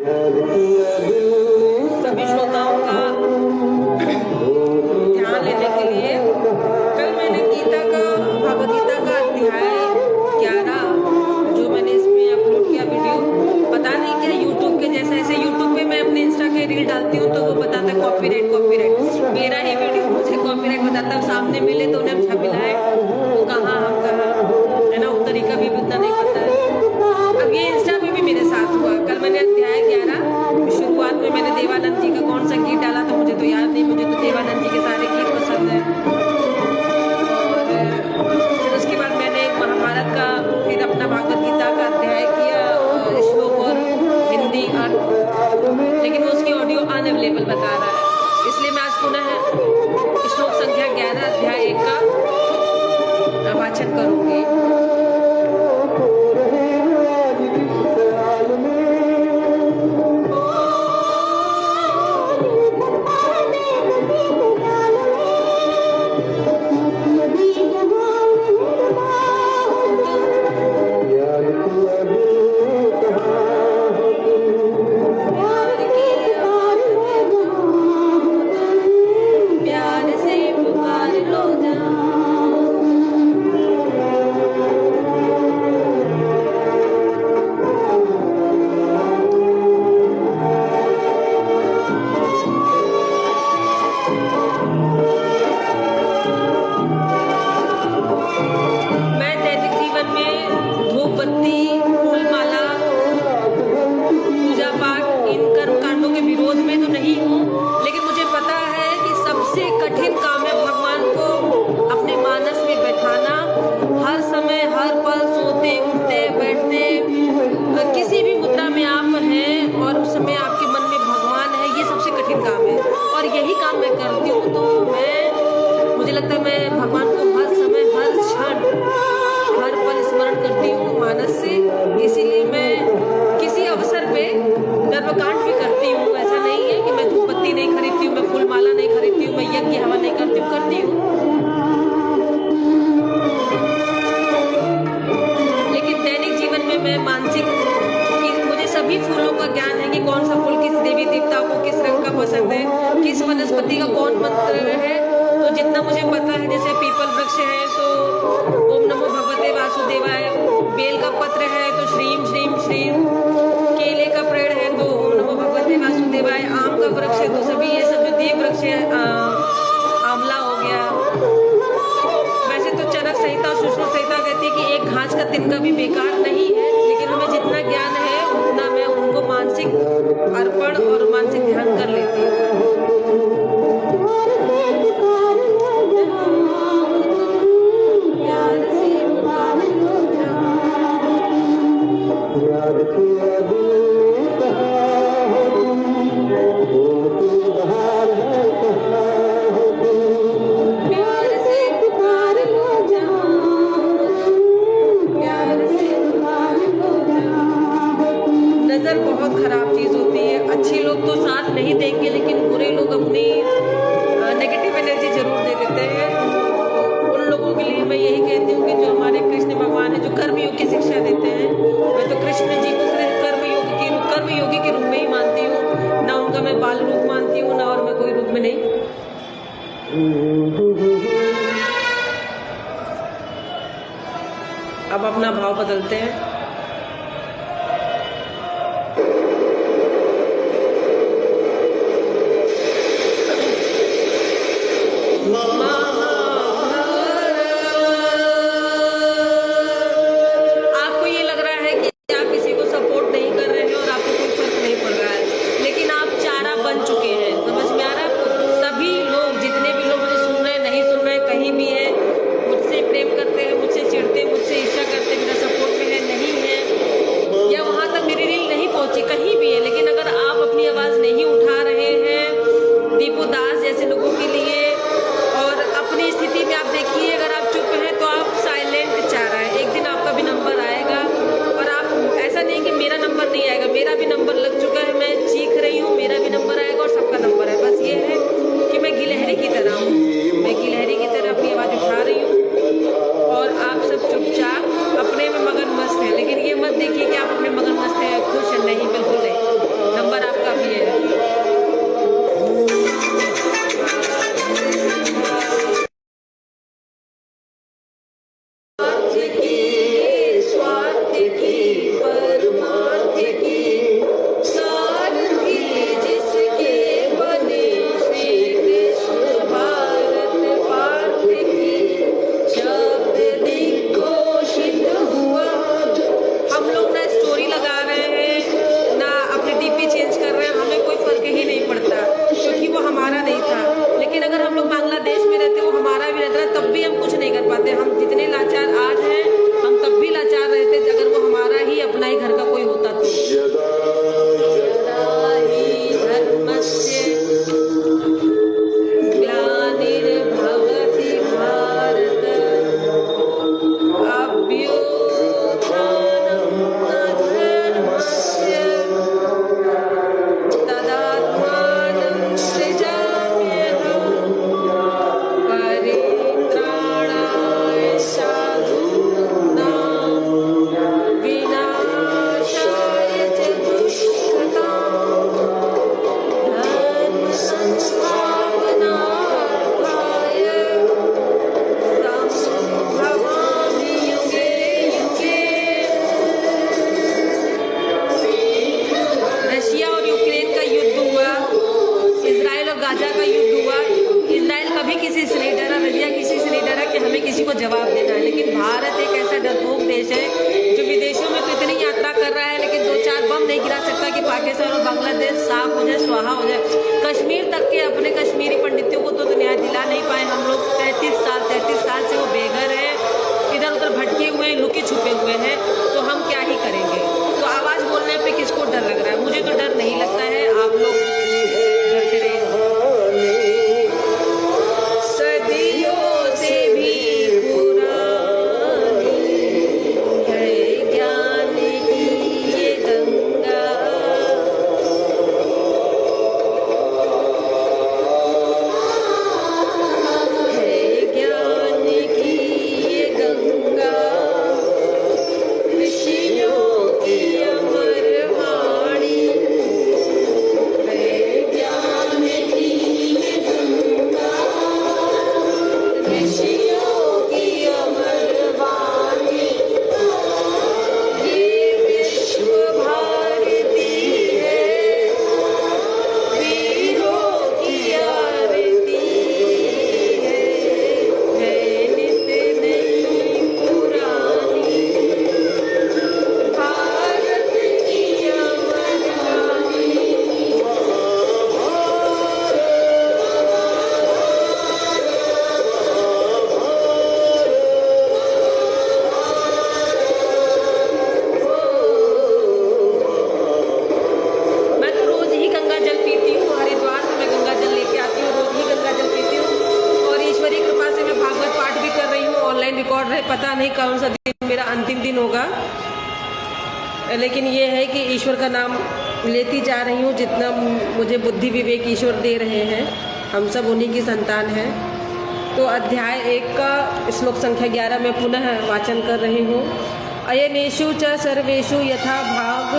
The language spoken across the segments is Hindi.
सभी श्रोताओं का ध्यान लेने के लिए कल मैंने भगवद गीता का अध्याय 11 जो मैंने इसमें अपलोड किया वीडियो, पता नहीं क्या यूट्यूब के जैसा, ऐसे यूट्यूब पे मैं अपने इंस्टा के रील डालती हूँ तो वो बताता है कॉपीराइट। मेरा ही वीडियो मुझे कॉपीराइट बताता है, सामने मिले तो उन्हें झपिलाए, वो कहाँ हम कहाँ, है ना, वो तरीका भी उतना नहीं पता है। अब ये इंस्टा पे भी मेरे साथ हुआ। कल मैंने अध्याय 11 शुरुआत में मैंने देवानंद जी का कौन सा गीत डाला था मुझे तो याद नहीं, मुझे तो देवानंद जी के सारे गीत पसंद है। और फिर उसके बाद मैंने एक महाभारत का फिर अपना भागवत गीता का अध्याय किया, श्लोक और हिंदी अर्थ, लेकिन वो उसकी ऑडियो अनअवेलेबल बता रहा है, इसलिए मैं आज पुनः श्लोक संख्या 11 अध्याय 1 का वाचन करूंगी। मुझे लगता है मैं भगवान को हर समय हर क्षण हर पल स्मरण करती हूँ मानस से, इसीलिए मैं किसी अवसर पे कर्मकांड भी करती हूँ। ऐसा नहीं है कि मैं धूप बत्ती नहीं खरीदती हूँ, मैं फूल माला नहीं खरीदती हूँ, मैं यज्ञ हवन नहीं करती हूँ, लेकिन दैनिक जीवन में मैं मानसिक मुझे सभी फूलों का ज्ञान है कि कौन सा फूल किस देवी देवताओं को किस रंग का पसंद है, किस वनस्पति का कौन मंत्र है। तो जितना मुझे पता है, जैसे पीपल वृक्ष है तो ओम नमो भगवते वासुदेवाय, बेल का पत्र है तो श्रीम श्रीम श्रीम, केले का पेड़ है तो ओम नमो भगवते वासुदेवाय, आम का वृक्ष है तो सभी ये सब जो देव वृक्ष है, आंवला हो गया। वैसे तो चरक संहिता और सुश्रुत संहिता कहती है कि एक घास का तिनका भी बेकार नहीं है, लेकिन हमें जितना ज्ञान है उतना मैं उनको मानसिक अर्पण और मानसिक ध्यान कर लेती हूँ। नज़र बहुत खराब चीज़ होती है, अच्छे लोग तो साथ नहीं देंगे लेकिन बुरे लोग अपनी नेगेटिव एनर्जी जरूर दे देते हैं। उन लोगों के लिए मैं यही कहती हूँ कि जो हमारे कृष्ण भगवान है, जो कर्मयोग की शिक्षा देते हैं, मैं तो कृष्ण जी को कर्मयोगी के रूप में ही मानती हूँ, ना उनका मैं बाल रूप मानती हूँ, ना और मैं कोई रूप में नहीं। अब अपना भाव बदलते हैं। आपको ये लग रहा है कि आप किसी को सपोर्ट नहीं कर रहे हैं और आपको कोई फर्क नहीं पड़ रहा है, लेकिन आप चारा बन चुके हैं। समझ में आ रहा है आपको? सभी लोग, जितने भी लोग मुझे सुन रहे हैं, नहीं सुन रहे हैं, कहीं भी है, मुझसे प्रेम करते हैं, मुझसे चिढ़ते हैं, मुझसे ईर्ष्या करते हैं, मेरा सपोर्ट में है, नहीं हो जाए, स्वाहा हो जाए। कश्मीर तक के अपने कश्मीरी पंडितों को तो न्याय दिला नहीं पाए हम लोग। 33 साल से वो बेघर है, इधर उधर भटके हुए हैं, लुके छुपे हुए हैं, तो हम क्या ही करेंगे। तो आवाज़ बोलने पे किसको डर लग रहा है? मुझे तो डर नहीं लगता है, आप लोग डरते रहिए। सदियों से भी पुरानी है ज्ञान की ये गंगा, है ज्ञान की ये गंगा, ऋषियों की अमर वाणी, है ज्ञान की ये गंगा, ऋषियों की अमर वाणी, ये विश्व भारती है, वीरों की आरती है नित नई पुरानी, भारत की अमर वाणी। मैं तो रोज ही गंगा जल पीती हूँ, हरिद्वार से मैं गंगा जल लेके आती हूँ, रोज ही गंगा जल पीती हूँ। और ईश्वरी कृपा से मैं भागवत पाठ भी कर रही हूँ, ऑनलाइन रिकॉर्ड है, पता नहीं कौन सा दिन मेरा अंतिम दिन होगा, लेकिन ये है कि ईश्वर का नाम लेती जा रही हूँ। जितना मुझे बुद्धि विवेक ईश्वर दे रहे हैं, हम सब उन्हीं की संतान हैं। तो अध्याय 1 का श्लोक संख्या 11 में पुनः वाचन कर रही हूँ। अयनेषु च सर्वेषु यथा भाग,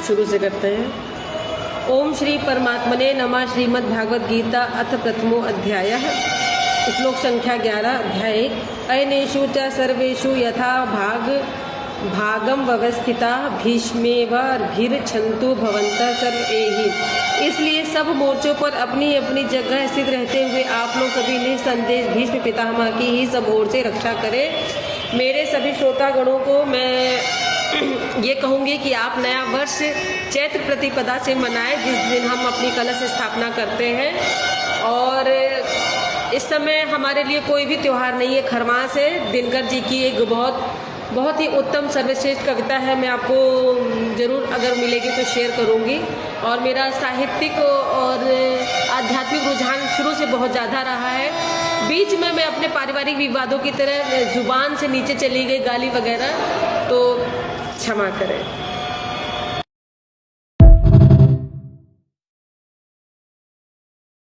शुरू से करते हैं। ओम श्री परमात्मने नमः। श्रीमद् भागवत गीता अथ प्रथमो अध्यायः। श्लोक संख्या 11 अध्याय 1। अयनेषु च सर्वेषु यथा भागम व्यवस्थिता भीष्मेवार्भिर्छन्तु भवन्तः सर्व एहि। इसलिए सब मोर्चों पर अपनी अपनी जगह स्थित रहते हुए आप लोग सभी निसंदेह भीष्म पितामह की ही सब ओर से रक्षा करें। मेरे सभी श्रोतागणों को मैं ये कहूँगी कि आप नया वर्ष चैत्र प्रतिपदा से मनाएं, जिस दिन हम अपनी कलश स्थापना करते हैं। और इस समय हमारे लिए कोई भी त्यौहार नहीं है। खरमास है। दिनकर जी की एक बहुत ही उत्तम सर्वश्रेष्ठ कविता है, मैं आपको ज़रूर अगर मिलेगी तो शेयर करूँगी। और मेरा साहित्यिक और आध्यात्मिक रुझान शुरू से बहुत ज़्यादा रहा है। बीच में मैं अपने पारिवारिक विवादों की तरह जुबान से नीचे चली गई, गाली वगैरह, तो क्षमा करें।